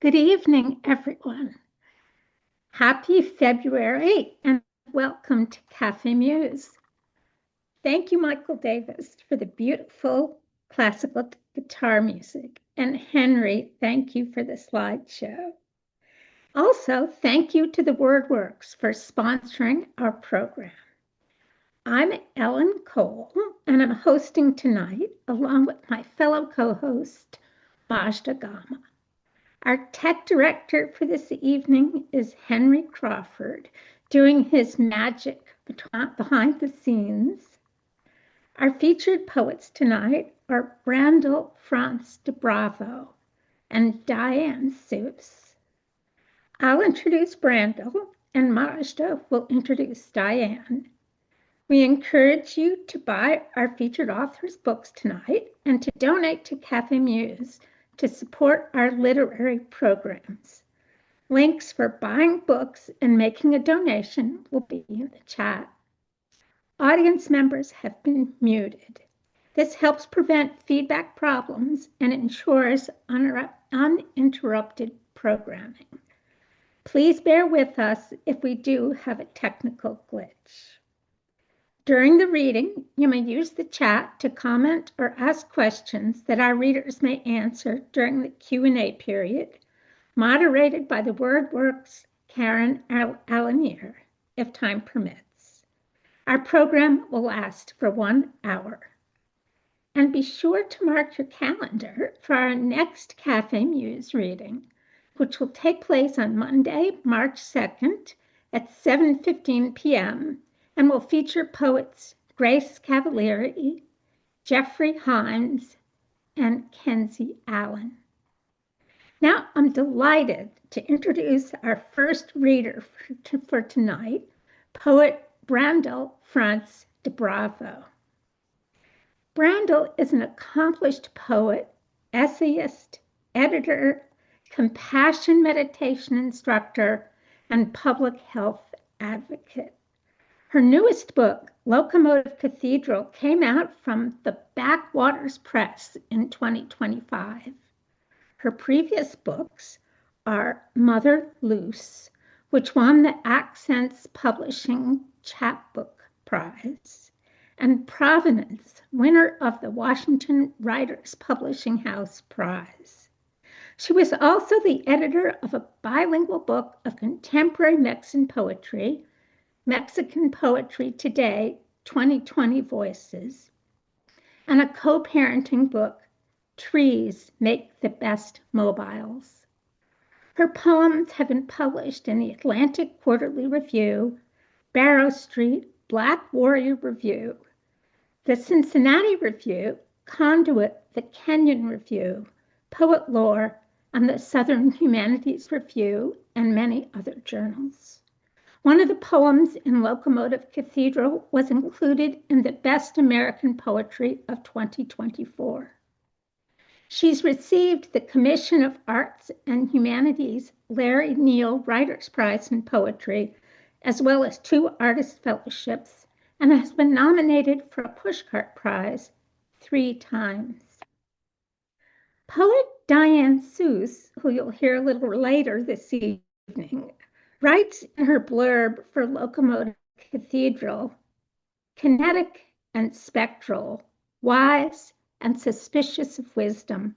Good evening, everyone. Happy February and welcome to Café Muse. Thank you, Michael Davis, for the beautiful classical guitar music. And Henry, thank you for the slideshow. Also, thank you to the WordWorks for sponsoring our program. I'm Ellen Cole, and I'm hosting tonight along with my fellow co-host, Majda Gama. Our tech director for this evening is Henry Crawford, doing his magic behind the scenes. Our featured poets tonight are Brandel Franz de Bravo and Diane Seuss. I'll introduce Brandel, and Majda will introduce Diane. We encourage you to buy our featured authors' books tonight and to donate to Café Muse to support our literary programs. Links for buying books and making a donation will be in the chat. Audience members have been muted. This helps prevent feedback problems and ensures uninterrupted programming. Please bear with us if we do have a technical glitch. During the reading, you may use the chat to comment or ask questions that our readers may answer during the Q&A period, moderated by the WordWorks Karen Alanier, if time permits. Our program will last for 1 hour. And be sure to mark your calendar for our next Café Muse reading, which will take place on Monday, March 2nd at 7:15 p.m., and will feature poets Grace Cavalieri, Jeffrey Himes, and Kenzie Allen. Now, I'm delighted to introduce our first reader for tonight, poet Brandel Franz de Bravo. Brandel is an accomplished poet, essayist, editor, compassion meditation instructor, and public health advocate. Her newest book, Locomotive Cathedral, came out from the Backwaters Press in 2025. Her previous books are Mother Loose, which won the Accents Publishing Chapbook Prize, and Provenance, winner of the Washington Writers Publishing House Prize. She was also the editor of a bilingual book of contemporary Mexican poetry, Mexican Poetry Today, 2020 Voices, and a co-parenting book, Trees Make the Best Mobiles. Her poems have been published in the Atlantic Quarterly Review, Barrow Street, Black Warrior Review, the Cincinnati Review, Conduit, the Kenyon Review, Poet Lore, and the Southern Humanities Review, and many other journals. One of the poems in Locomotive Cathedral was included in the Best American Poetry of 2024. She's received the Commission of Arts and Humanities Larry Neal Writers Prize in Poetry, as well as 2 artist fellowships, and has been nominated for a Pushcart Prize 3 times. Poet Diane Seuss, who you'll hear a little later this evening, writes in her blurb for Locomotive Cathedral, kinetic and spectral, wise and suspicious of wisdom,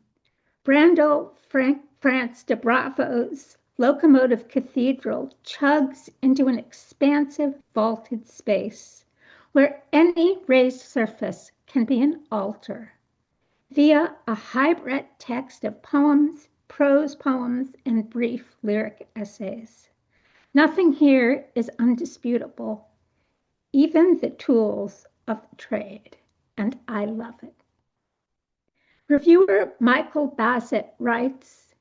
Brandel Franz de Bravo's Locomotive Cathedral chugs into an expansive vaulted space where any raised surface can be an altar via a hybrid text of poems, prose poems, and brief lyric essays. Nothing here is undisputable, even the tools of the trade, and I love it. Reviewer Michael Bassett writes,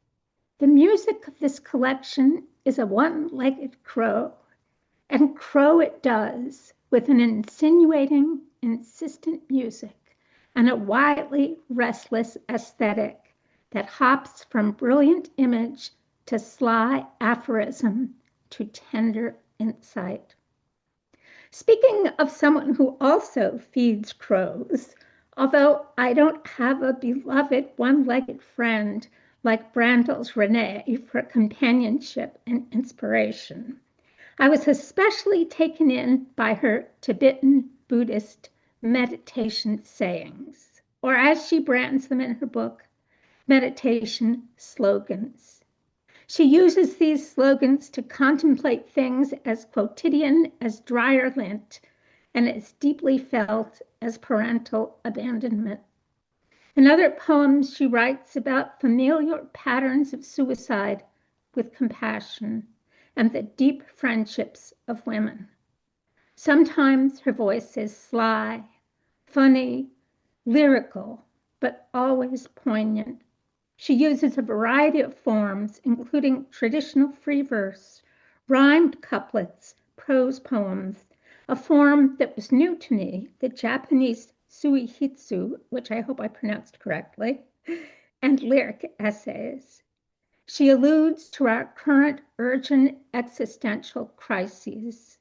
the music of this collection is a one-legged crow, and crow it does with an insinuating, insistent music and a wildly restless aesthetic that hops from brilliant image to sly aphorism to tender insight. Speaking of someone who also feeds crows, although I don't have a beloved one-legged friend like Brandel's Renee, for companionship and inspiration. I was especially taken in by her Tibetan Buddhist meditation sayings, or as she brands them in her book, meditation slogans. She uses these slogans to contemplate things as quotidian as dryer lint and as deeply felt as parental abandonment. In other poems, she writes about familiar patterns of suicide with compassion and the deep friendships of women. Sometimes her voice is sly, funny, lyrical, but always poignant. She uses a variety of forms, including traditional free verse, rhymed couplets, prose poems, a form that was new to me, the Japanese suihitsu, which I hope I pronounced correctly, and lyric essays. She alludes to our current urgent existential crises.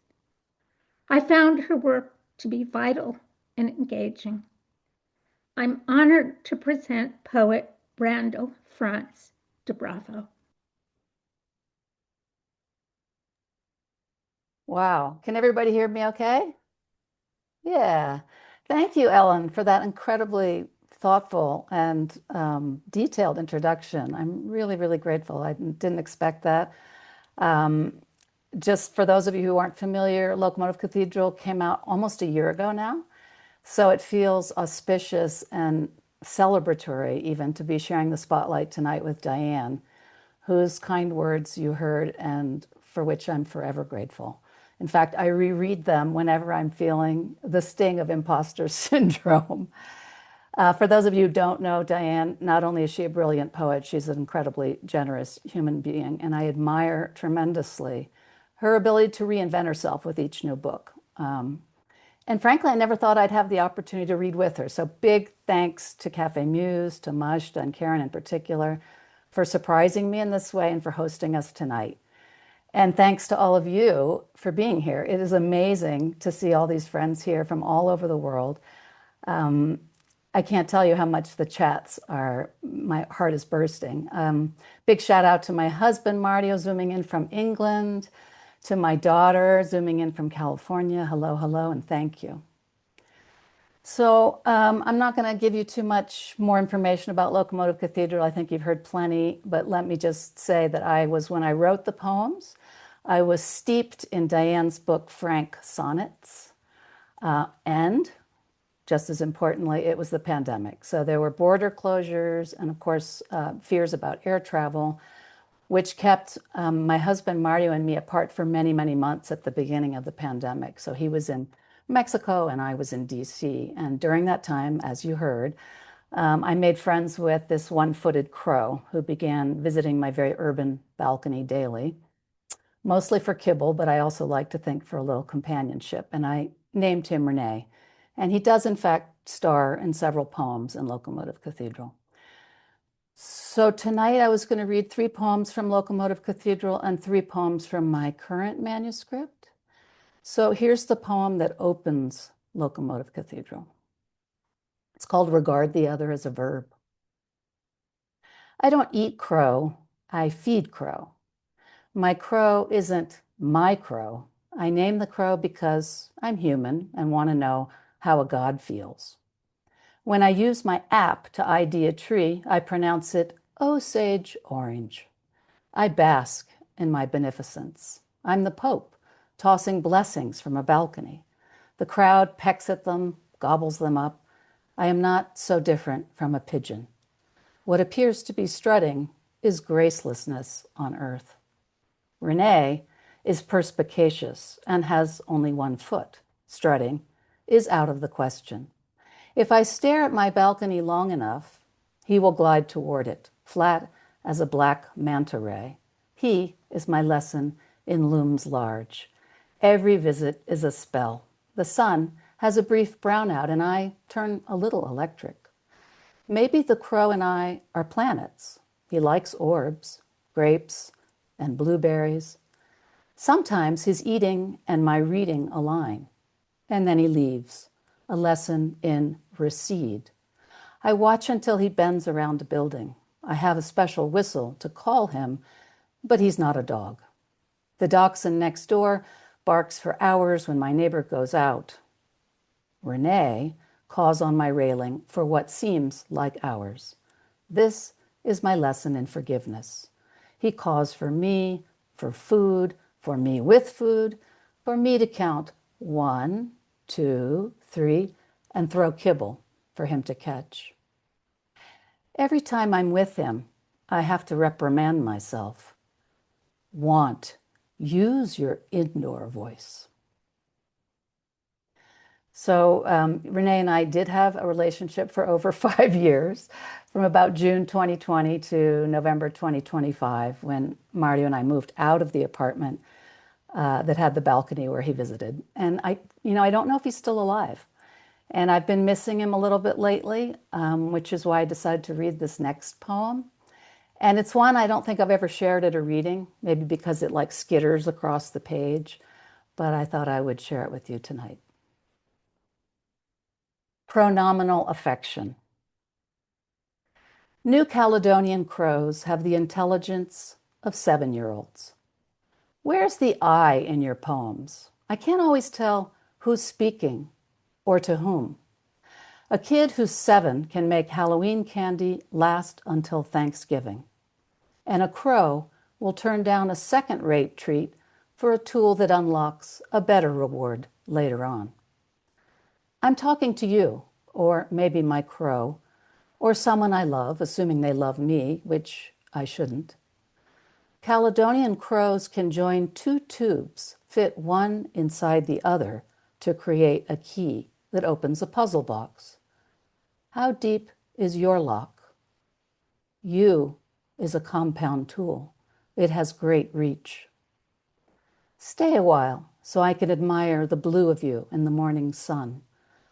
I found her work to be vital and engaging. I'm honored to present poet Brandel Franz de Bravo. Wow. Can everybody hear me okay? Yeah. Thank you, Ellen, for that incredibly thoughtful and detailed introduction. I'm really, really grateful. I didn't expect that. Um, just for those of you who aren't familiar, Locomotive Cathedral came out almost a year ago now. So it feels auspicious and celebratory even to be sharing the spotlight tonight with Diane, whose kind words you heard and for which I'm forever grateful. In fact, I reread them whenever I'm feeling the sting of imposter syndrome. For those of you who don't know Diane, not only is she a brilliant poet, she's an incredibly generous human being, and I admire tremendously her ability to reinvent herself with each new book. And frankly, I never thought I'd have the opportunity to read with her. So big thanks to Café Muse, to Majda and Karen in particular, for surprising me in this way and for hosting us tonight. And thanks to all of you for being here. It is amazing to see all these friends here from all over the world. I can't tell you how much the chats are, my heart is bursting. Big shout out to my husband, Mario, zooming in from England, to my daughter, zooming in from California. Hello, hello, and thank you. So I'm not going to give you too much more information about Locomotive Cathedral. I think you've heard plenty, but let me just say that when I wrote the poems, I was steeped in Diane's book, Frank Sonnets, and just as importantly, it was the pandemic. So there were border closures and, of course, fears about air travel, which kept my husband Mario and me apart for many, many months at the beginning of the pandemic. So he was in Mexico and I was in DC. And during that time, as you heard, I made friends with this one-footed crow who began visiting my very urban balcony daily, mostly for kibble, but I also like to think for a little companionship. And I named him Renee. And he does, in fact, star in several poems in Locomotive Cathedral. So tonight I was going to read 3 poems from Locomotive Cathedral and 3 poems from my current manuscript. So here's the poem that opens Locomotive Cathedral. It's called Regard the Other as a Verb. I don't eat crow, I feed crow. My crow isn't my crow. I name the crow because I'm human and want to know how a god feels. When I use my app to ID a tree, I pronounce it Osage Orange. I bask in my beneficence. I'm the Pope, tossing blessings from a balcony. The crowd pecks at them, gobbles them up. I am not so different from a pigeon. What appears to be strutting is gracelessness on earth. Renee is perspicacious and has only 1 foot. Strutting is out of the question. If I stare at my balcony long enough, he will glide toward it, flat as a black manta ray. He is my lesson in looms large. Every visit is a spell. The sun has a brief brownout and I turn a little electric. Maybe the crow and I are planets. He likes orbs, grapes, and blueberries. Sometimes his eating and my reading align. And then he leaves, a lesson in recede. I watch until he bends around a building. I have a special whistle to call him, but he's not a dog. The dachshund next door barks for hours when my neighbor goes out. Renee caws on my railing for what seems like hours. This is my lesson in forgiveness. He caws for me, for food, for me with food, for me to count 1, 2, 3, and throw kibble for him to catch. Every time I'm with him, I have to reprimand myself. Use your indoor voice. So Renee and I did have a relationship for over 5 years, from about June 2020 to November 2025, when Mario and I moved out of the apartment that had the balcony where he visited. And I don't know if he's still alive. And I've been missing him a little bit lately, which is why I decided to read this next poem. And it's one I don't think I've ever shared at a reading, maybe because it like skitters across the page, but I thought I would share it with you tonight. Pronominal affection. New Caledonian crows have the intelligence of 7-year-olds. Where's the I in your poems? I can't always tell who's speaking or to whom. A kid who's 7 can make Halloween candy last until Thanksgiving. And a crow will turn down a second-rate treat for a tool that unlocks a better reward later on. I'm talking to you, or maybe my crow, or someone I love, assuming they love me, which I shouldn't. Caledonian crows can join 2 tubes, fit one inside the other, to create a key that opens a puzzle box. How deep is your lock? You is a compound tool. It has great reach. Stay a while so I can admire the blue of you in the morning sun,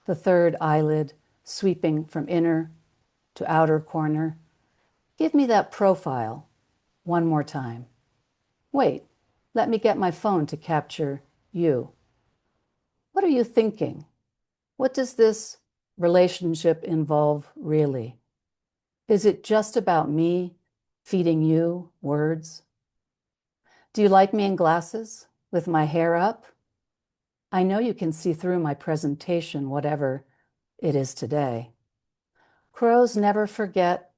the third eyelid sweeping from inner to outer corner. Give me that profile one more time. Wait, let me get my phone to capture you. What are you thinking? What does this relationship involve really? Is it just about me feeding you words? Do you like me in glasses with my hair up? I know you can see through my presentation, whatever it is today. Crows never forget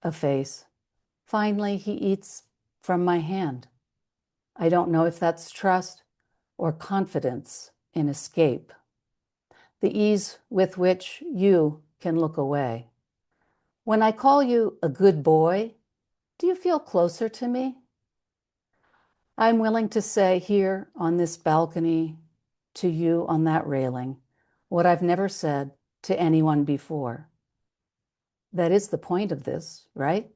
a face. Finally, he eats from my hand. I don't know if that's trust or confidence in escape. The ease with which you can look away. When I call you a good boy, do you feel closer to me? I'm willing to say here on this balcony, to you on that railing, what I've never said to anyone before. That is the point of this, right?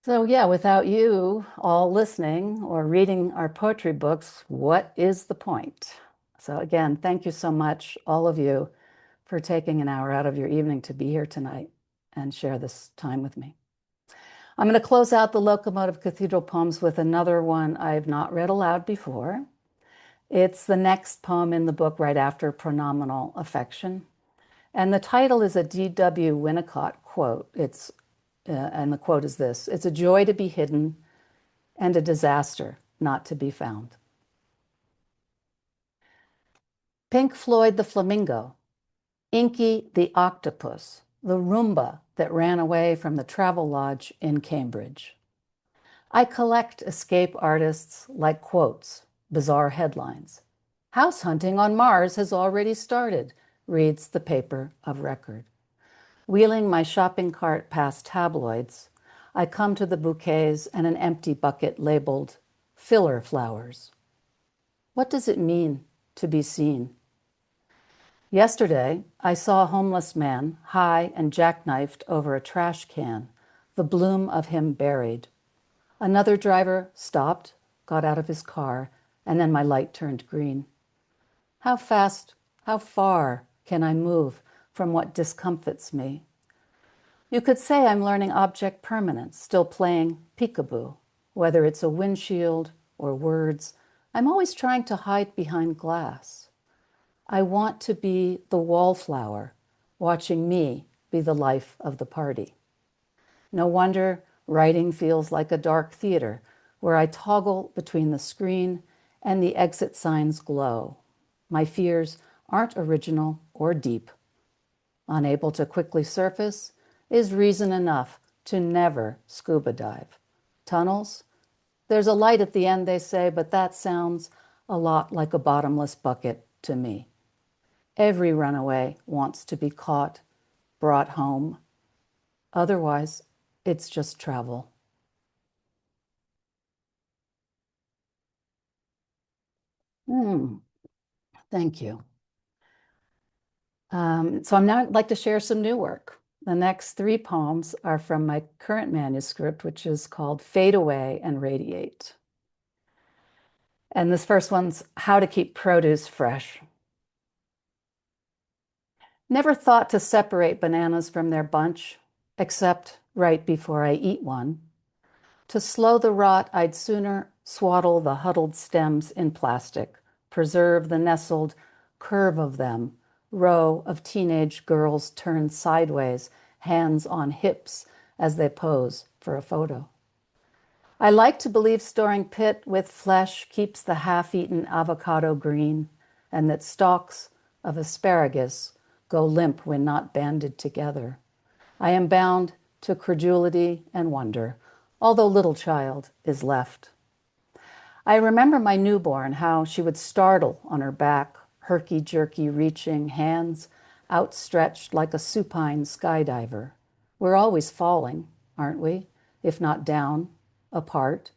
So yeah, without you all listening or reading our poetry books, what is the point? So again, thank you so much, all of you, for taking an hour out of your evening to be here tonight and share this time with me. I'm going to close out the Locomotive Cathedral poems with another one I've not read aloud before. It's the next poem in the book right after Pronominal Affection. And the title is a D.W. Winnicott quote. And the quote is this: "It's a joy to be hidden and a disaster not to be found." Pink Floyd the flamingo, Inky the octopus, the Roomba that ran away from the Travelodge in Cambridge. I collect escape artists like quotes, bizarre headlines. "House hunting on Mars has already started," reads the paper of record. Wheeling my shopping cart past tabloids, I come to the bouquets and an empty bucket labeled filler flowers. What does it mean to be seen? Yesterday, I saw a homeless man high and jackknifed over a trash can, the bloom of him buried. Another driver stopped, got out of his car, and then my light turned green. How fast, how far can I move from what discomfits me? You could say I'm learning object permanence, still playing peekaboo. Whether it's a windshield or words, I'm always trying to hide behind glass. I want to be the wallflower, watching me be the life of the party. No wonder writing feels like a dark theater where I toggle between the screen and the exit signs glow. My fears aren't original or deep. Unable to quickly surface is reason enough to never scuba dive. Tunnels? There's a light at the end, they say, but that sounds a lot like a bottomless bucket to me. Every runaway wants to be caught, brought home. Otherwise, it's just travel. Thank you. So I'm now like to share some new work. The next three poems are from my current manuscript, which is called Fade Away and Radiate. And this first one's How to Keep Produce Fresh. Never thought to separate bananas from their bunch, except right before I eat one. To slow the rot, I'd sooner swaddle the huddled stems in plastic, preserve the nestled curve of them, row of teenage girls turned sideways, hands on hips as they pose for a photo. I like to believe storing pit with flesh keeps the half-eaten avocado green, and that stalks of asparagus go limp when not banded together. I am bound to credulity and wonder, although little child is left. I remember my newborn, how she would startle on her back, herky-jerky reaching, hands outstretched like a supine skydiver. We're always falling, aren't we? If not down, apart.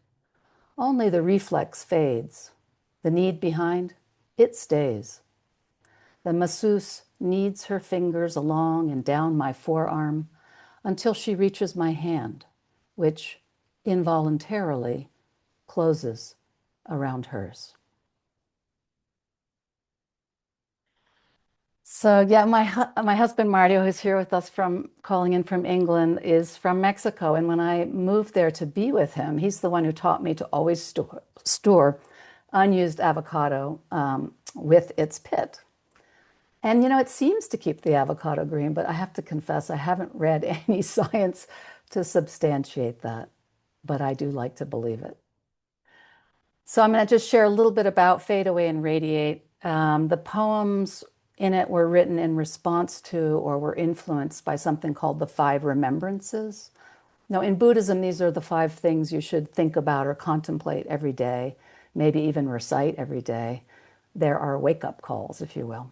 Only the reflex fades. The need behind, it stays. The masseuse kneads her fingers along and down my forearm until she reaches my hand, which involuntarily closes around hers. So yeah, my husband Mario, who's here with us from calling in from England, is from Mexico. And when I moved there to be with him, he's the one who taught me to always store unused avocado with its pit. And you know, it seems to keep the avocado green, but I have to confess, I haven't read any science to substantiate that, but I do like to believe it. So I'm going to just share a little bit about Fade Away and Radiate. The poems in it were written in response to or were influenced by something called the Five Remembrances. Now, in Buddhism, these are the five things you should think about or contemplate every day, maybe even recite every day. There are wake-up calls, if you will.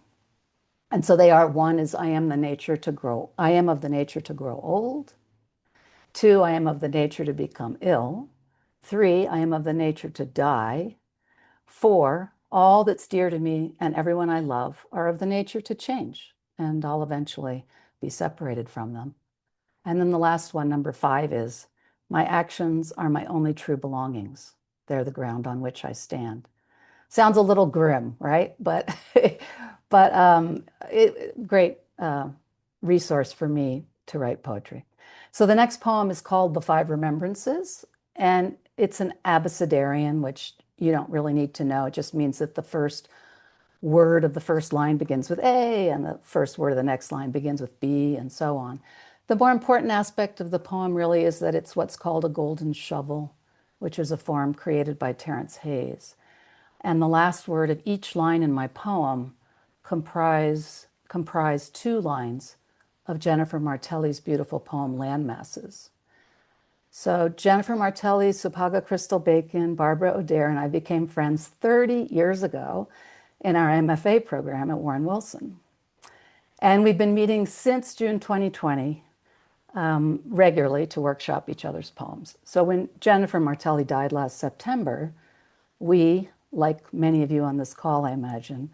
And so they are, one is I am of the nature to grow old. Two, I am of the nature to become ill. Three, I am of the nature to die. Four, all that's dear to me and everyone I love are of the nature to change, and I'll eventually be separated from them. And then the last one, number five, is my actions are my only true belongings. They're the ground on which I stand. Sounds a little grim, right? But great resource for me to write poetry. So the next poem is called The Five Remembrances, and it's an abecedarian, which you don't really need to know. It just means that the first word of the first line begins with A, and the first word of the next line begins with B, and so on. The more important aspect of the poem really is that it's what's called a golden shovel, which is a form created by Terence Hayes. And the last word of each line in my poem comprise two lines of Jennifer Martelli's beautiful poem, Landmasses. So Jennifer Martelli, Supaga Crystal Bacon, Barbara O'Dare, and I became friends 30 years ago in our MFA program at Warren Wilson. And we've been meeting since June 2020 regularly to workshop each other's poems. So when Jennifer Martelli died last September, we, like many of you on this call, I imagine,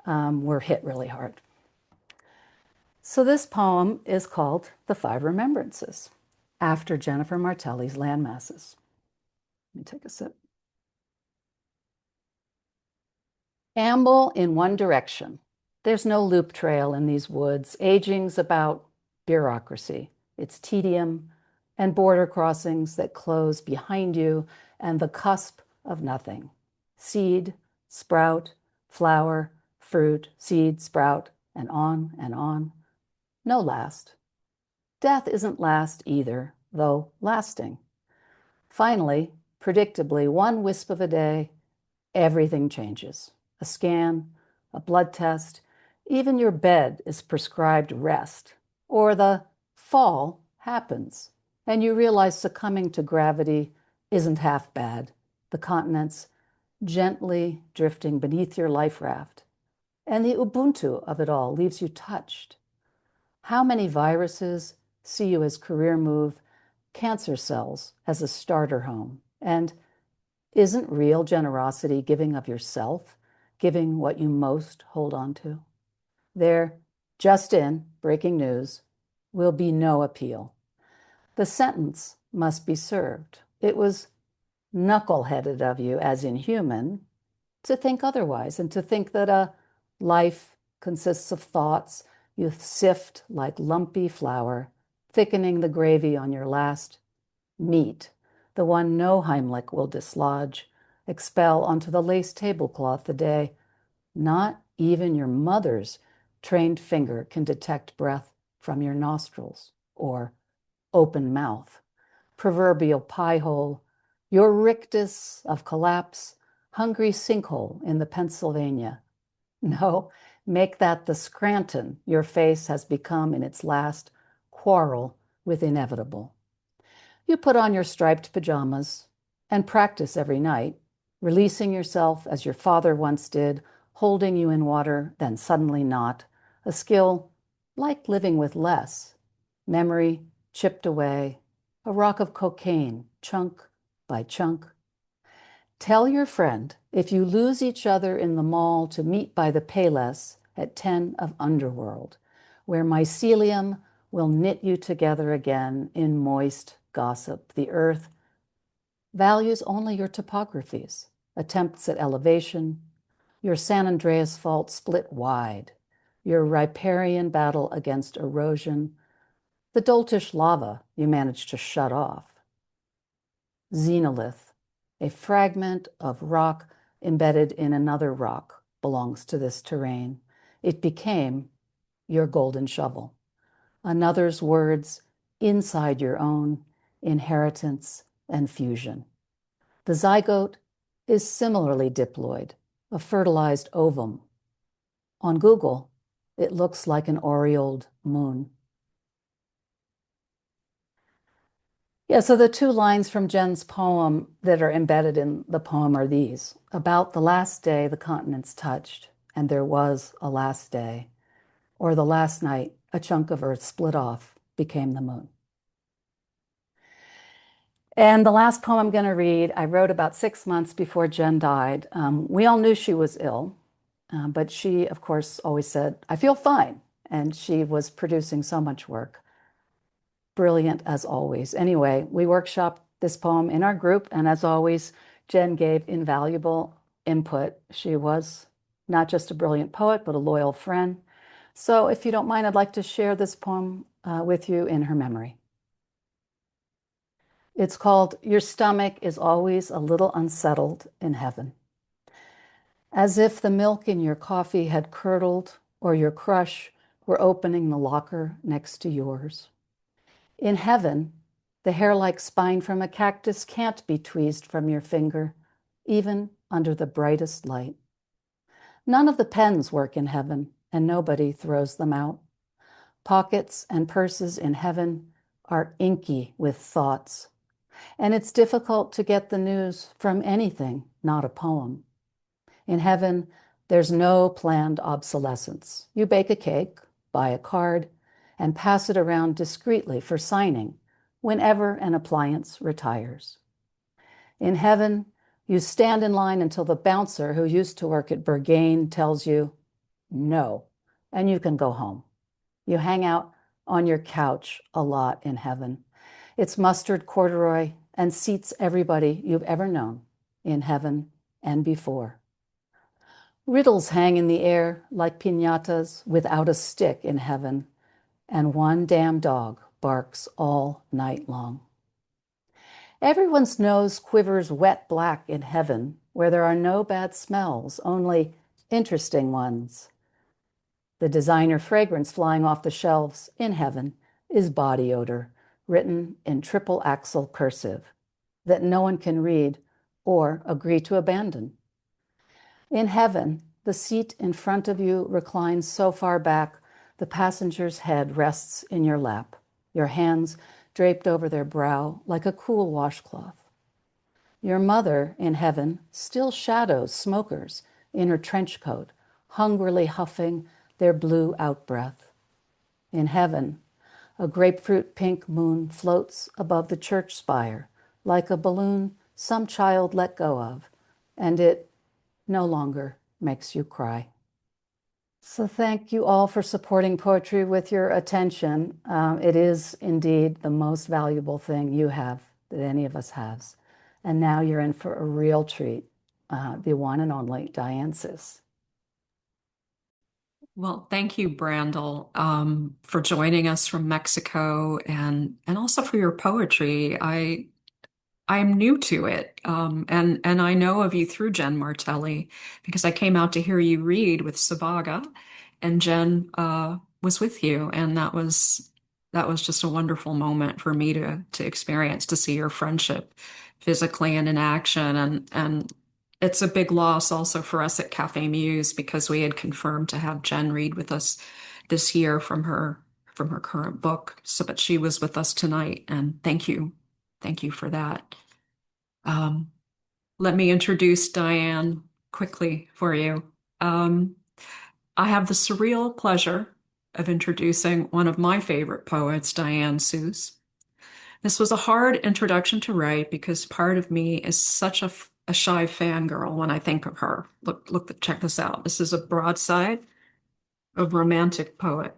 were hit really hard. So this poem is called The Five Remembrances, after Jennifer Martelli's Landmasses. Let me take a sip. Amble in one direction. There's no loop trail in these woods. Aging's about bureaucracy. It's tedium and border crossings that close behind you and the cusp of nothing. Seed, sprout, flower, fruit, seed, sprout, and on and on. no last. Death isn't last either, though lasting. Finally, predictably, one wisp of a day, everything changes. A scan, a blood test, even your bed is prescribed rest. Or the fall happens, and you realize succumbing to gravity isn't half bad. The continents gently drifting beneath your life raft. And the Ubuntu of it all leaves you touched. How many viruses see you as career move, cancer cells as a starter home? And isn't real generosity giving of yourself, giving what you most hold on to? There, just in, breaking news, will be no appeal. The sentence must be served. It was knuckle-headed of you, as inhuman, to think otherwise and to think that a life consists of thoughts you sift like lumpy flour, thickening the gravy on your last meat, the one no Heimlich will dislodge, expel onto the lace tablecloth the day not even your mother's trained finger can detect breath from your nostrils or open mouth, proverbial pie hole, your rictus of collapse, hungry sinkhole in the Pennsylvania. No, make that the Scranton your face has become in its last quarrel with inevitable. You put on your striped pajamas and practice every night, releasing yourself as your father once did, holding you in water, then suddenly not, a skill like living with less, memory chipped away, a rock of cocaine, chunk by chunk. Tell your friend if you lose each other in the mall to meet by the Payless at 10 of Underworld, where mycelium will knit you together again in moist gossip. The earth values only your topographies, attempts at elevation, your San Andreas fault split wide, your riparian battle against erosion, the doltish lava you managed to shut off. Xenolith, a fragment of rock embedded in another rock, belongs to this terrain. It became your golden shovel, another's words inside your own, inheritance and fusion. The zygote is similarly diploid, a fertilized ovum. On Google, it looks like an aureoled moon. Yeah, so the two lines from Jen's poem that are embedded in the poem are these. About the last day the continents touched, and there was a last day, or the last night a chunk of earth split off, became the moon. And the last poem I'm going to read, I wrote about 6 months before Jen died. We all knew she was ill, but she, of course, always said, I feel fine. And she was producing so much work. Brilliant as always. Anyway, we workshopped this poem in our group, and as always, Jen gave invaluable input. She was not just a brilliant poet, but a loyal friend. So if you don't mind, I'd like to share this poem with you in her memory. It's called Your Stomach is Always a Little Unsettled in Heaven. As if the milk in your coffee had curdled, or your crush were opening the locker next to yours. In heaven, the hair-like spine from a cactus can't be tweezed from your finger, even under the brightest light. None of the pens work in heaven, and nobody throws them out. Pockets and purses in heaven are inky with thoughts, and it's difficult to get the news from anything, not a poem. In heaven, there's no planned obsolescence. You bake a cake, buy a card, and pass it around discreetly for signing whenever an appliance retires. In heaven, you stand in line until the bouncer who used to work at Berghain tells you no, and you can go home. You hang out on your couch a lot in heaven. It's mustard corduroy and seats everybody you've ever known in heaven and before. Riddles hang in the air like piñatas without a stick in heaven, and one damn dog barks all night long. Everyone's nose quivers wet black in heaven, where there are no bad smells, only interesting ones. The designer fragrance flying off the shelves in heaven is body odor, written in triple axle cursive that no one can read or agree to abandon. In heaven, the seat in front of you reclines so far back, the passenger's head rests in your lap, your hands draped over their brow like a cool washcloth. Your mother in heaven still shadows smokers in her trench coat, hungrily huffing their blue outbreath. In heaven, a grapefruit pink moon floats above the church spire like a balloon some child let go of, and it no longer makes you cry. So thank you all for supporting poetry with your attention. It is indeed the most valuable thing you have, that any of us has. And now you're in for a real treat, the one and only Diane Seuss. Well, thank you, Brandel, for joining us from Mexico and also for your poetry. I'm new to it, and I know of you through Jen Martelli because I came out to hear you read with Sabaga, and Jen was with you, and that was just a wonderful moment for me to experience, to see your friendship physically and in action, and it's a big loss also for us at Café Muse because we had confirmed to have Jen read with us this year from her current book. So, but she was with us tonight, and thank you for that. Um, Let me introduce Diane quickly for you. Um, I have the surreal pleasure of introducing one of my favorite poets, Diane Seuss. This was a hard introduction to write because part of me is such a shy fangirl when I think of her. Check this out. This is a broadside of Romantic Poet,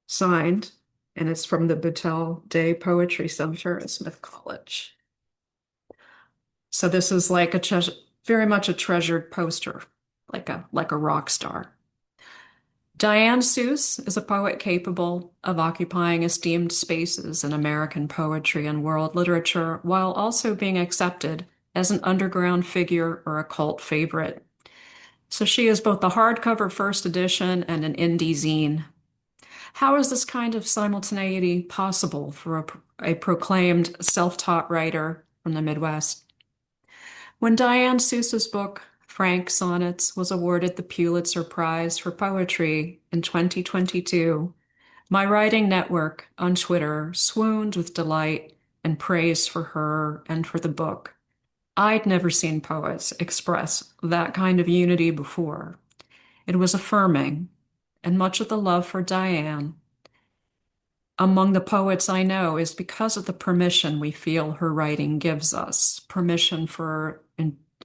signed, and it's from the Battelle Day Poetry Center at Smith College. So this is like very much a treasured poster, like a rock star. Diane Seuss is a poet capable of occupying esteemed spaces in American poetry and world literature while also being accepted as an underground figure or a cult favorite. So she is both the hardcover first edition and an indie zine. How is this kind of simultaneity possible for a proclaimed self-taught writer from the Midwest? When Diane Seuss's book, Frank Sonnets, was awarded the Pulitzer Prize for Poetry in 2022, my writing network on Twitter swooned with delight and praise for her and for the book. I'd never seen poets express that kind of unity before. It was affirming, and much of the love for Diane among the poets I know is because of the permission we feel her writing gives us, permission for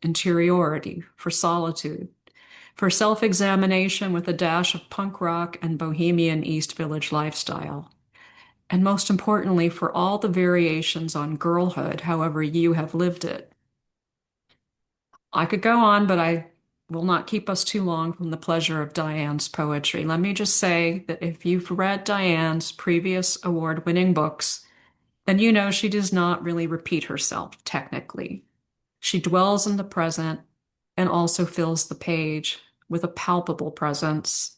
interiority, for solitude, for self-examination with a dash of punk rock and bohemian East Village lifestyle, and most importantly, for all the variations on girlhood, however you have lived it. I could go on, but I will not keep us too long from the pleasure of Diane's poetry. Let me just say that if you've read Diane's previous award-winning books, then you know she does not really repeat herself technically. She dwells in the present and also fills the page with a palpable presence.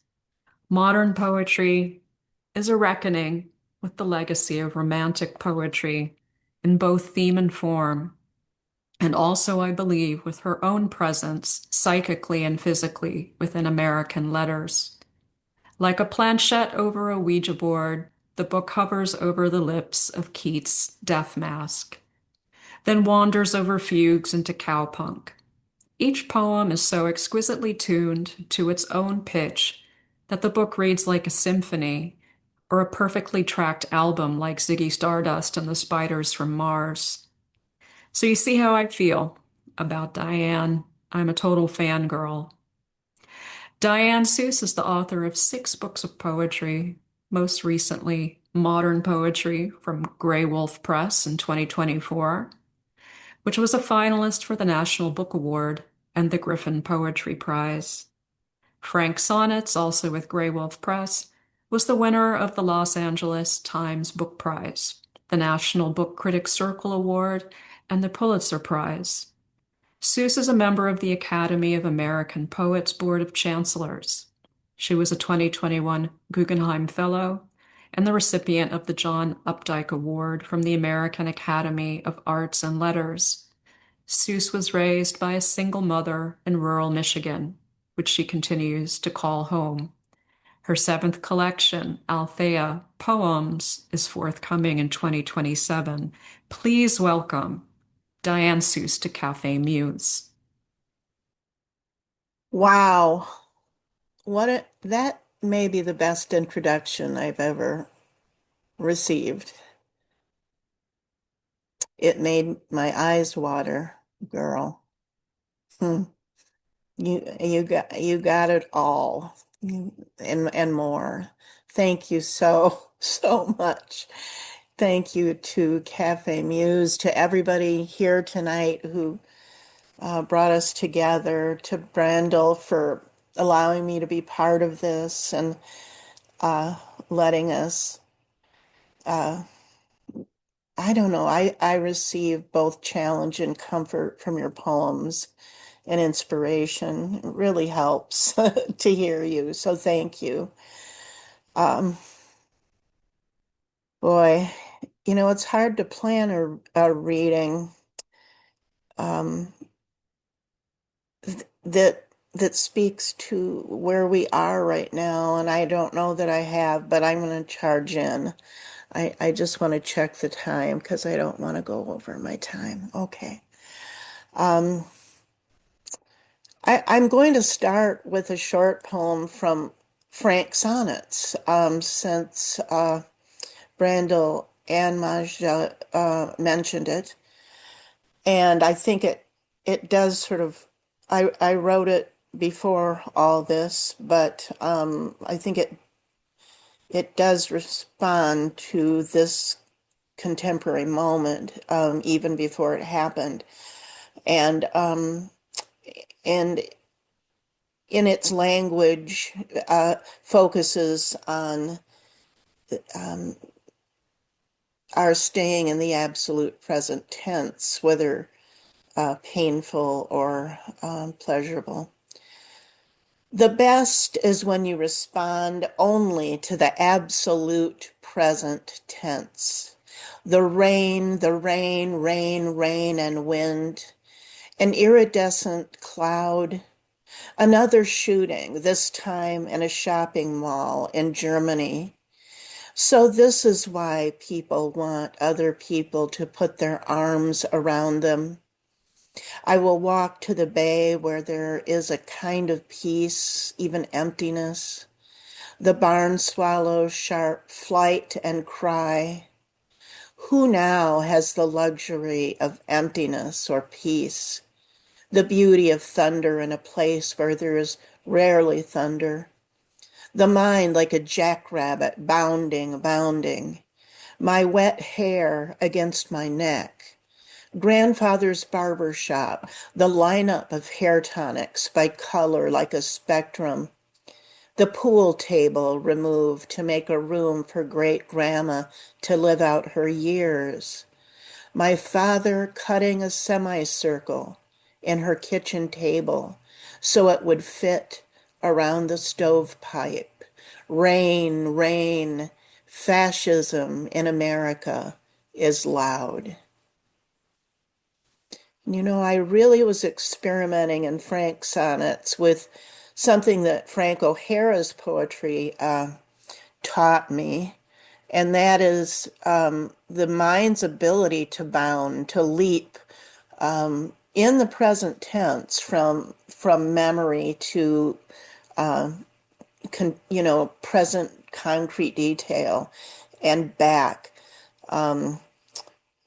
Modern poetry is a reckoning with the legacy of Romantic poetry in both theme and form, and also, I believe, with her own presence psychically and physically within American letters. Like a planchette over a Ouija board, the book hovers over the lips of Keats' Death Mask, then wanders over fugues into cowpunk. Each poem is so exquisitely tuned to its own pitch that the book reads like a symphony or a perfectly tracked album like Ziggy Stardust and the Spiders from Mars. So you see how I feel about Diane. I'm a total fangirl. Diane Seuss is the author of 6 books of poetry, most recently Modern Poetry from Grey Wolf Press in 2024, which was a finalist for the National Book Award and the Griffin Poetry Prize. Frank Sonnets, also with Grey Wolf Press, was the winner of the Los Angeles Times Book Prize, the National Book Critics Circle Award, and the Pulitzer Prize. Seuss is a member of the Academy of American Poets Board of Chancellors. She was a 2021 Guggenheim Fellow and the recipient of the John Updike Award from the American Academy of Arts and Letters. Seuss was raised by a single mother in rural Michigan, which she continues to call home. Her seventh collection, Althea Poems, is forthcoming in 2027. Please welcome Diane Seuss to Café Muse. Wow. That may be the best introduction I've ever received. It made my eyes water, girl. Hmm. You got it all. And more. Thank you so much. Thank you to Cafe Muse, to everybody here tonight who brought us together, to Brandel for allowing me to be part of this and letting us, I don't know, I receive both challenge and comfort from your poems and inspiration. It really helps to hear you. So thank you. Um, Boy, it's hard to plan a reading um, that speaks to where we are right now. And I don't know that I have, but I'm going to charge in. I just want to check the time because I don't want to go over my time. Okay. Um, I'm going to start with a short poem from Frank Sonnets, since Brandel and Majda mentioned it. And I think it does sort of, I wrote it before all this, but I think it does respond to this contemporary moment, even before it happened. And in its language, focuses on um, our staying in the absolute present tense, whether painful or pleasurable. The best is when you respond only to the absolute present tense. The rain, rain, and wind, an iridescent cloud, another shooting, this time in a shopping mall in Germany. So this is why people want other people to put their arms around them. I will walk to the bay where there is a kind of peace, even emptiness. The barn swallow's sharp flight and cry. Who now has the luxury of emptiness or peace? The beauty of thunder in a place where there is rarely thunder. The mind like a jackrabbit bounding. My wet hair against my neck. Grandfather's barber shop, the lineup of hair tonics by color like a spectrum. The pool table removed to make a room for great grandma to live out her years. My father cutting a semicircle in her kitchen table so it would fit around the stovepipe. Rain, fascism in America is loud. I really was experimenting in Frank sonnets with something that Frank O'Hara's poetry taught me, and that is the mind's ability to bound, to leap in the present tense from memory to present concrete detail and back.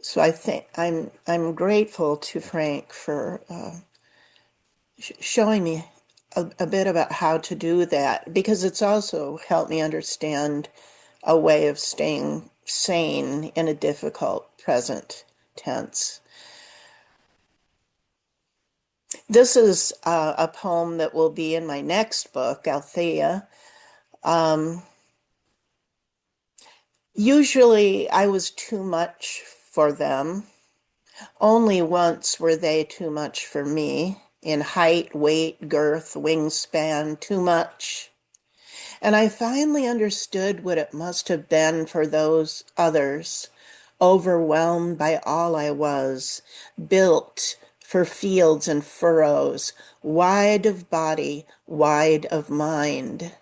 So I think I'm grateful to Frank for showing me a bit about how to do that, because it's also helped me understand a way of staying sane in a difficult present tense. This is a poem that will be in my next book, Althea. Usually I was too much for them. Only once were they too much for me, in height, weight, girth, wingspan, too much. And I finally understood what it must have been for those others, overwhelmed by all I was, built for fields and furrows, wide of body, wide of mind.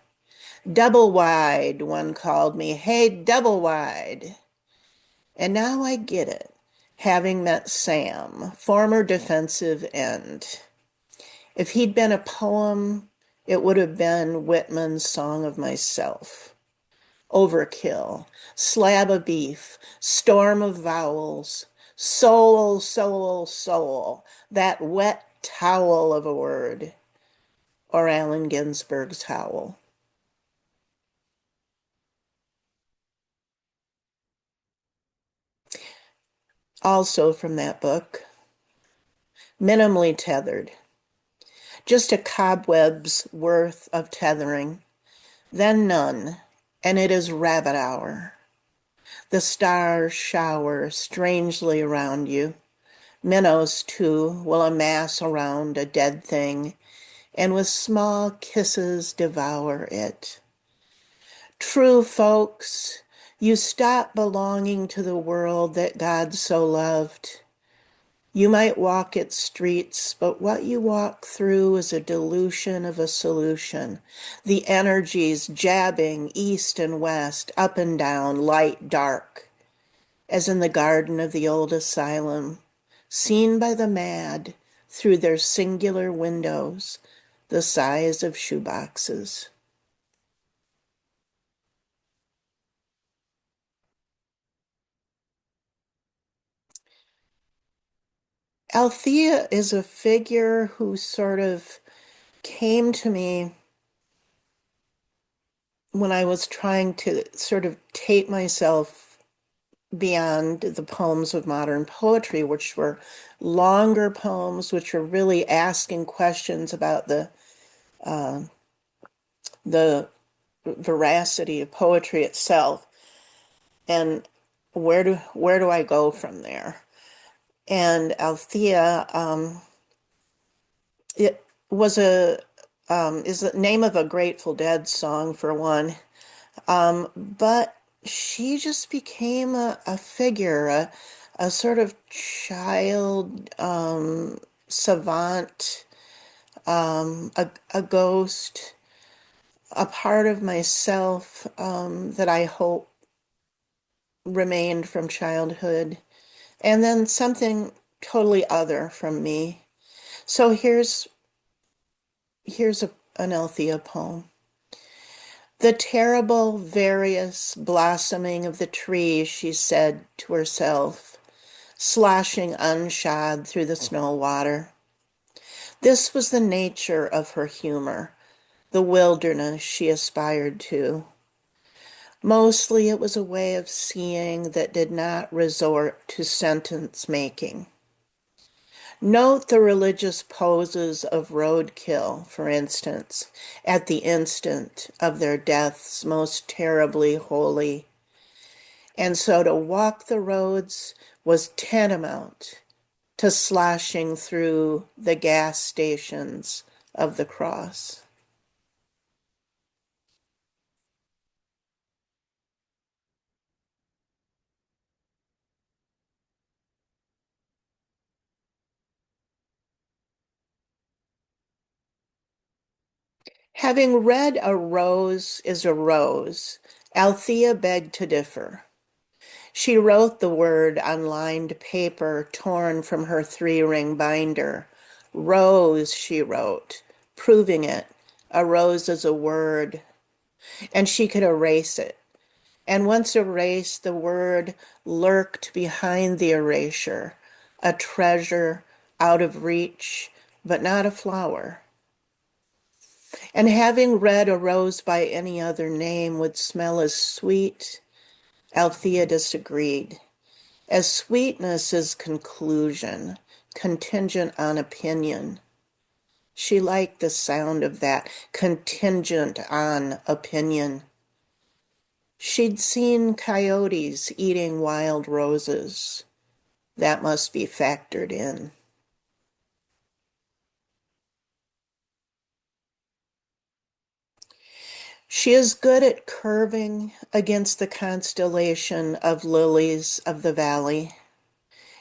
Double wide, one called me. Hey, double wide. And now I get it, having met Sam, former defensive end. If he'd been a poem, it would have been Whitman's Song of Myself. Overkill, slab of beef, storm of vowels, soul, soul, soul, that wet towel of a word, or Allen Ginsberg's Howl. Also from that book, minimally tethered, just a cobweb's worth of tethering, then none, and it is rabbit hour. The stars shower strangely around you. Minnows, too, will amass around a dead thing, and with small kisses devour it. True folks, you stop belonging to the world that God so loved. You might walk its streets, but what you walk through is a dilution of a solution. The energies jabbing east and west, up and down, light, dark, as in the garden of the old asylum, seen by the mad through their singular windows, the size of shoeboxes. Althea is a figure who sort of came to me when I was trying to sort of take myself beyond the poems of modern poetry, which were longer poems, which were really asking questions about the veracity of poetry itself, and where do I go from there? And Althea, it was is the name of a Grateful Dead song for one, but she just became a figure, a sort of child savant, a ghost, a part of myself that I hope remained from childhood, and then something totally other from me. So here's an Althea poem. The terrible, various blossoming of the tree, she said to herself, sloshing unshod through the snow water. This was the nature of her humor, the wilderness she aspired to. Mostly it was a way of seeing that did not resort to sentence making. Note the religious poses of roadkill, for instance, at the instant of their deaths most terribly holy. And so to walk the roads was tantamount to sloshing through the gas stations of the cross. Having read A Rose is a Rose, Althea begged to differ. She wrote the word on lined paper torn from her three-ring binder. Rose, she wrote, proving it. A rose is a word. And she could erase it. And once erased, the word lurked behind the erasure, a treasure out of reach, but not a flower. And having read A Rose by any other name would smell as sweet, Althea disagreed. As sweetness is conclusion, contingent on opinion. She liked the sound of that, contingent on opinion. She'd seen coyotes eating wild roses. That must be factored in. She is good at curving against the constellation of lilies of the valley,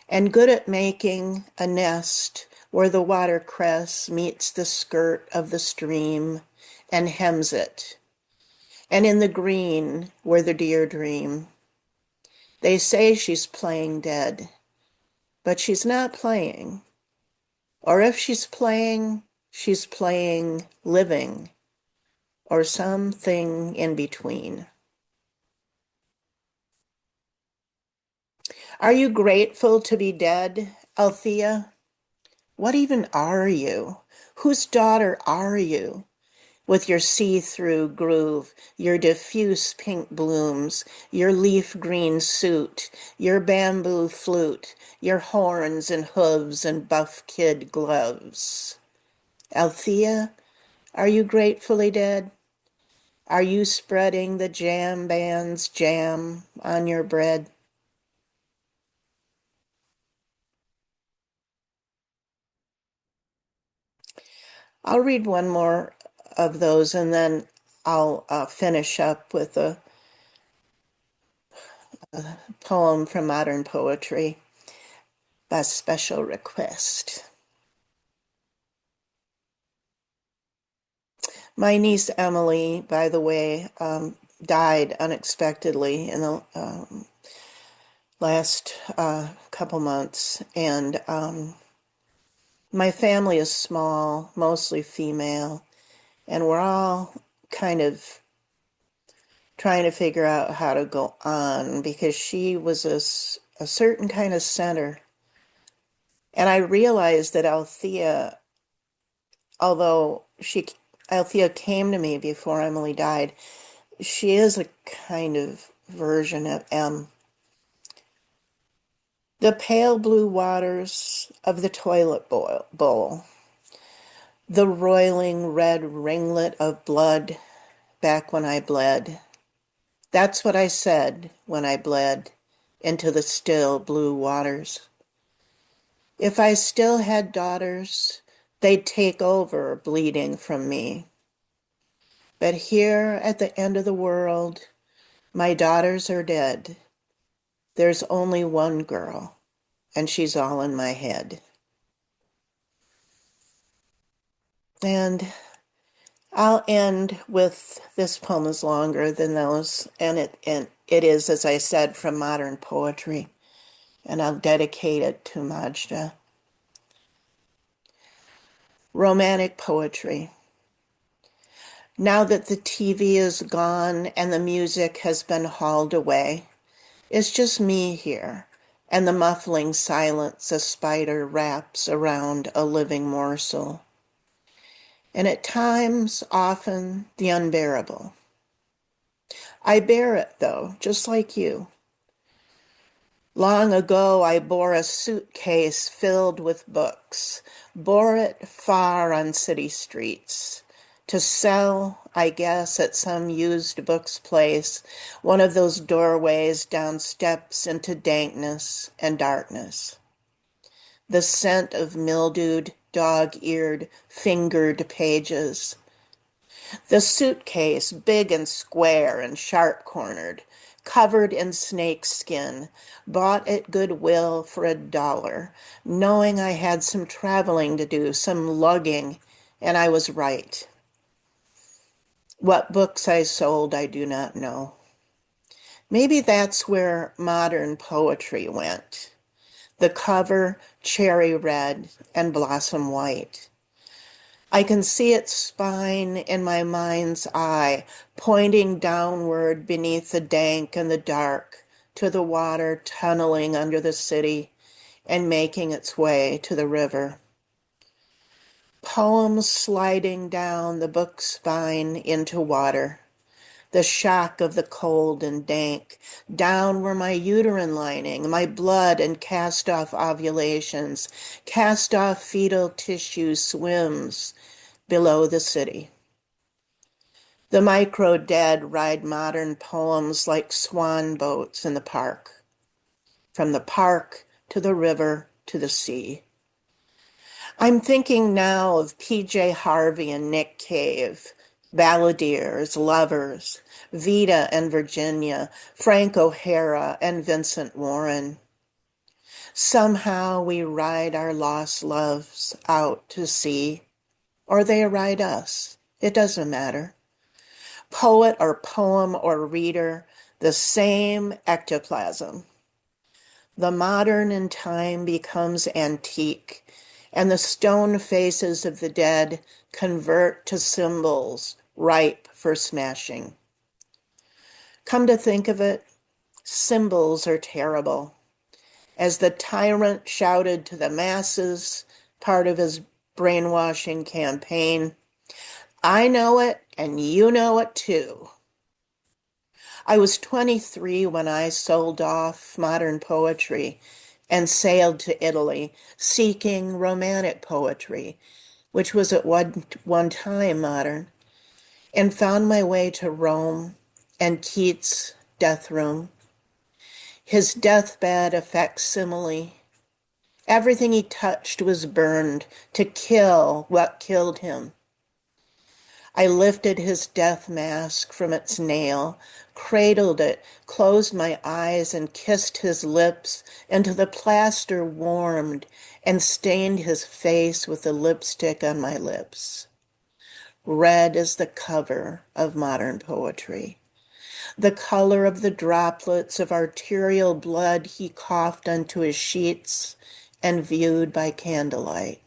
and good at making a nest where the watercress meets the skirt of the stream and hems it, and in the green where the deer dream. They say she's playing dead, but she's not playing. Or if she's playing living, or something in between. Are you grateful to be dead, Althea? What even are you? Whose daughter are you? With your see-through groove, your diffuse pink blooms, your leaf green suit, your bamboo flute, your horns and hooves and buff kid gloves. Althea, are you gratefully dead? Are you spreading the jam band's jam on your bread? I'll read one more of those and then I'll finish up with a poem from modern poetry by special request. My niece Emily, by the way, died unexpectedly in the last couple months, and my family is small, mostly female, and we're all kind of trying to figure out how to go on because she was a certain kind of center. And I realized that although Althea came to me before Emily died, she is a kind of version of M. The pale blue waters of the toilet bowl, the roiling red ringlet of blood back when I bled. That's what I said when I bled into the still blue waters. If I still had daughters, they'd take over bleeding from me. But here at the end of the world, my daughters are dead. There's only one girl, and she's all in my head. And I'll end with, this poem is longer than those, and it is, as I said, from modern poetry, and I'll dedicate it to Majda. Romantic poetry. Now that the TV is gone and the music has been hauled away, it's just me here and the muffling silence a spider wraps around a living morsel. And at times, often, the unbearable. I bear it, though, just like you. Long ago, I bore a suitcase filled with books, bore it far on city streets, to sell, I guess, at some used books place, one of those doorways down steps into dankness and darkness. The scent of mildewed, dog-eared, fingered pages. The suitcase, big and square and sharp-cornered, covered in snakeskin, bought at Goodwill for $1, knowing I had some traveling to do, some lugging, and I was right. What books I sold, I do not know. Maybe that's where modern poetry went. The cover, cherry red and blossom white. I can see its spine in my mind's eye, pointing downward beneath the dank and the dark to the water tunneling under the city and making its way to the river. Poems sliding down the book spine into water. The shock of the cold and dank, down where my uterine lining, my blood and cast-off ovulations, cast-off fetal tissue swims below the city. The micro-dead ride modern poems like swan boats in the park, from the park to the river to the sea. I'm thinking now of P.J. Harvey and Nick Cave, balladeers, lovers, Vita and Virginia, Frank O'Hara and Vincent Warren. Somehow we ride our lost loves out to sea, or they ride us. It doesn't matter. Poet or poem or reader, the same ectoplasm. The modern in time becomes antique, and the stone faces of the dead convert to symbols ripe for smashing. Come to think of it, symbols are terrible. As the tyrant shouted to the masses, part of his brainwashing campaign, I know it and you know it too. I was 23 when I sold off modern poetry and sailed to Italy seeking romantic poetry, which was at one time modern, and found my way to Rome and Keats' death room, his deathbed a facsimile. Everything he touched was burned to kill what killed him. I lifted his death mask from its nail, cradled it, closed my eyes, and kissed his lips until the plaster warmed and stained his face with the lipstick on my lips. Red is the cover of modern poetry, the color of the droplets of arterial blood he coughed onto his sheets and viewed by candlelight.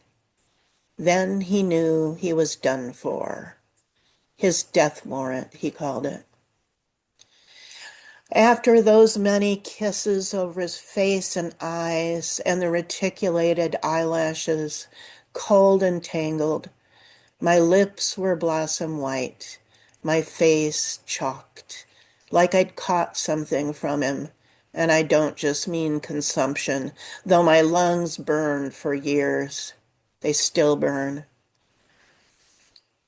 Then he knew he was done for. His death warrant, he called it. After those many kisses over his face and eyes and the reticulated eyelashes, cold and tangled, my lips were blossom white, my face chalked, like I'd caught something from him. And I don't just mean consumption, though my lungs burned for years. They still burn.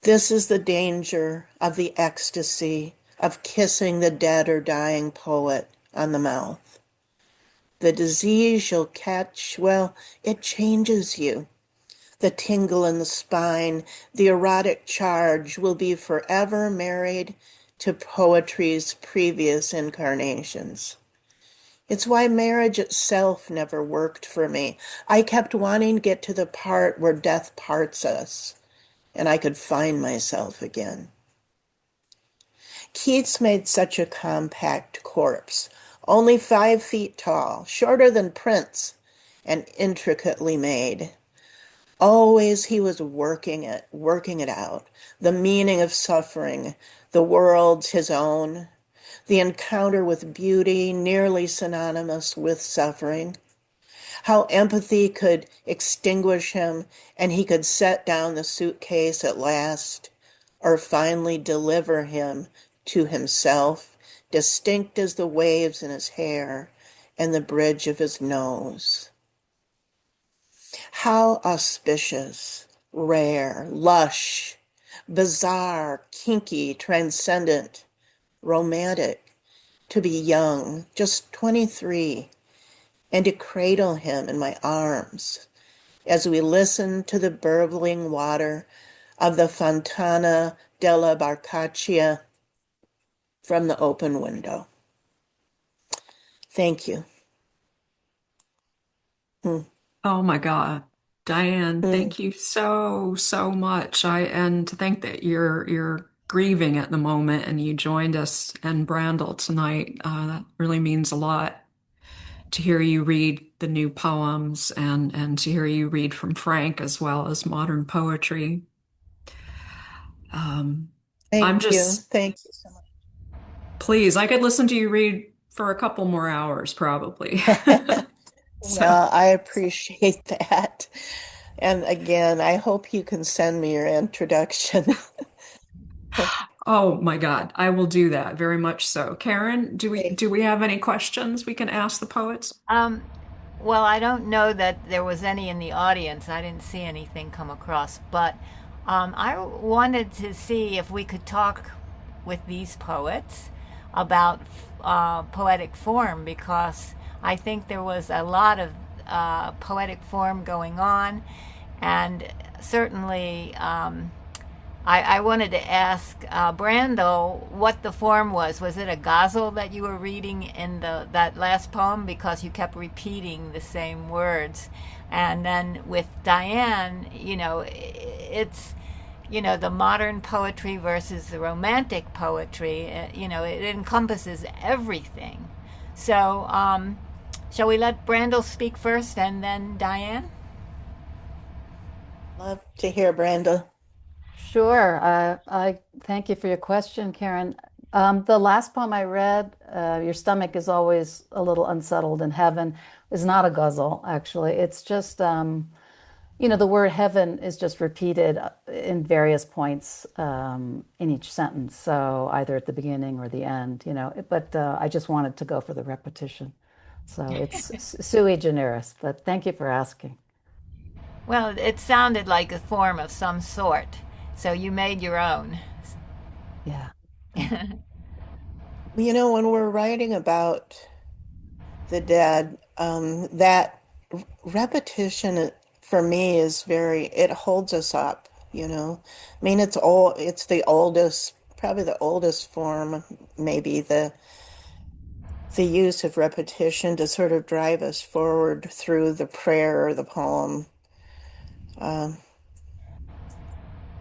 This is the danger of the ecstasy of kissing the dead or dying poet on the mouth. The disease you'll catch, well, it changes you. The tingle in the spine, the erotic charge will be forever married to poetry's previous incarnations. It's why marriage itself never worked for me. I kept wanting to get to the part where death parts us, and I could find myself again. Keats made such a compact corpse, only 5 feet tall, shorter than Prince, and intricately made. Always he was working it out, the meaning of suffering, the world's his own, the encounter with beauty nearly synonymous with suffering, how empathy could extinguish him and he could set down the suitcase at last, or finally deliver him to himself, distinct as the waves in his hair and the bridge of his nose. How auspicious, rare, lush, bizarre, kinky, transcendent, romantic, to be young, just 23, and to cradle him in my arms as we listened to the burbling water of the Fontana della Barcaccia from the open window. Thank you. Oh my God. Diane, Mm. thank you so, so much. And to think that you're grieving at the moment and you joined us and Brandel tonight. That really means a lot to hear you read the new poems and to hear you read from Frank as well as modern poetry. I'm Thank you. just Thank you so pleased. I could listen to you read for a couple more hours probably. much. So. Well, I appreciate that. And again, I hope you can send me your introduction. Oh my God, I will do that very much so. Karen, do we have any questions we can ask the poets? Um, well, I don't know that there was any in the audience. I didn't see anything come across, but I wanted to see if we could talk with these poets about poetic form because I think there was a lot of poetic form going on, and certainly I wanted to ask Brandel what the form was. Was it a ghazal that you were reading in that last poem because you kept repeating the same words? And then with Diane, it's the modern poetry versus the romantic poetry. It encompasses everything. So, shall we let Brandel speak first and then Diane? Love to hear Brandel. Sure. I thank you for your question, Karen. The last poem I read, Your Stomach is Always a Little Unsettled in Heaven, is not a ghazal, actually. It's just, the word heaven is just repeated in various points in each sentence. So either at the beginning or the end, but I just wanted to go for the repetition. So it's sui generis, but thank you for asking. Well, it sounded like a form of some sort, so you made your own. Yeah. Thank When we're writing about the dead, that repetition for me is it holds us up. I mean, it's the oldest, probably the oldest form, maybe the use of repetition to sort of drive us forward through the prayer or the poem. Um,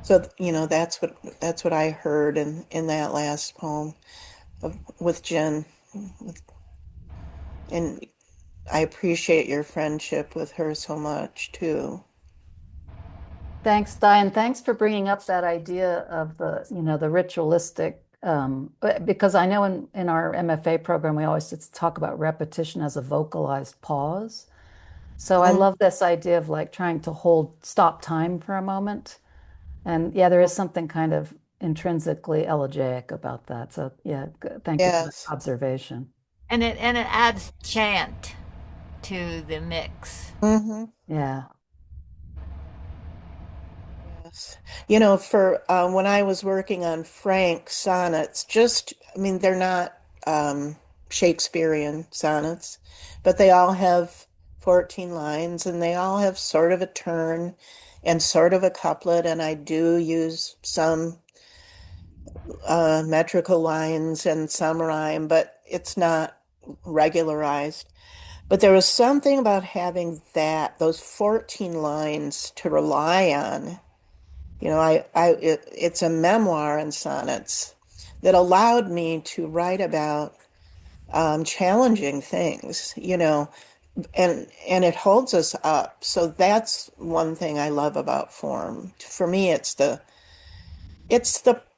so that's what I heard in that last poem with Jen, and I appreciate your friendship with her so much too. Thanks, Diane. Thanks for bringing up that idea of the ritualistic, because I know in our MFA program, we always talk about repetition as a vocalized pause. So I Mm, love this idea of like trying to stop time for a moment. And yeah, there is something kind of intrinsically elegiac about that. So yeah, thank you for that yes. observation. And it adds chant to the mix. Hmm. Yeah. Yes. For when I was working on Frank's sonnets, I mean, they're not Shakespearean sonnets, but they all have 14 lines and they all have sort of a turn and sort of a couplet. And I do use some metrical lines and some rhyme, but it's not regularized. But there was something about having those 14 lines to rely on. It's a memoir in sonnets that allowed me to write about challenging things, and it holds us up. So that's one thing I love about form. For me, it's the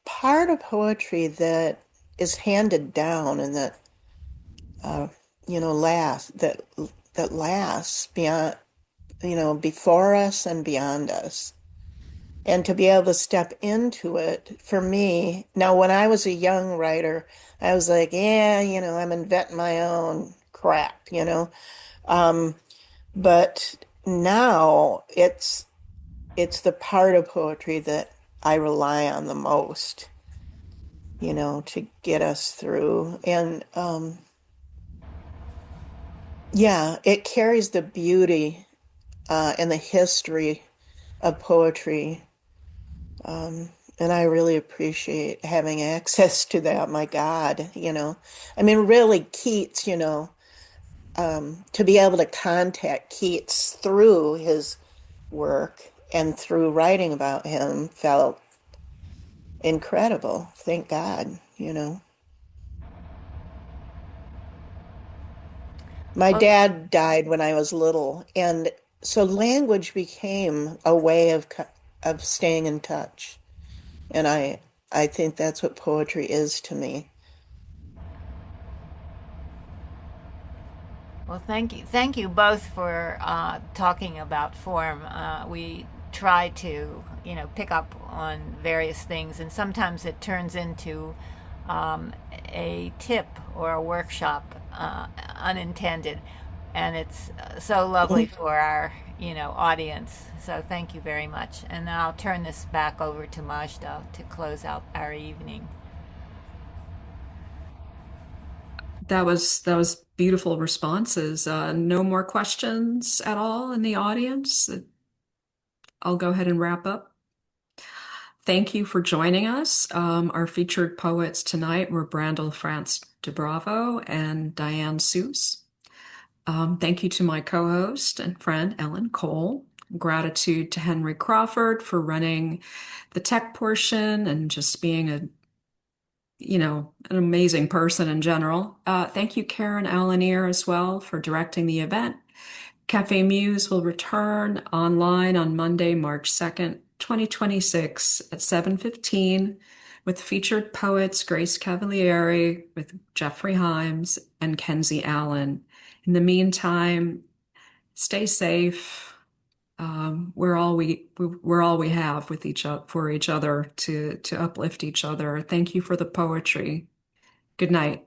part of poetry that is handed down and that uh, lasts beyond, before us and beyond us. And to be able to step into it for me, now when I was a young writer, I was like, yeah, I'm inventing my own crap. Um, but now it's the part of poetry that I rely on the most, to get us through. And yeah, it carries the beauty and the history of poetry. And I really appreciate having access to that. My God. I mean, really, Keats, to be able to contact Keats through his work and through writing about him felt incredible. Thank God. My Well, dad died when I was little, and so language became a way of staying in touch. And I think that's what poetry is to me. well, thank you both for talking about form. We try to, pick up on various things, and sometimes it turns into a tip or a workshop unintended, and it's so lovely for our, audience. So thank you very much, and I'll turn this back over to Majda to close out our evening. That was beautiful responses. No more questions at all in the audience. I'll go ahead and wrap up. thank you for joining us. Our featured poets tonight were Brandel France de Bravo and Diane Seuss. Thank you to my co-host and friend, Ellen Cole. Gratitude to Henry Crawford for running the tech portion and just being an amazing person in general. Thank you, Karen Alanier, as well, for directing the event. Café Muse will return online on Monday, March 2nd, 2026 at 7:15 with featured poets Grace Cavalieri, with Jeffrey Himes, and Kenzie Allen. In the meantime, stay safe. We're all we have with each other, for each other, to uplift each other. Thank you for the poetry. Good night.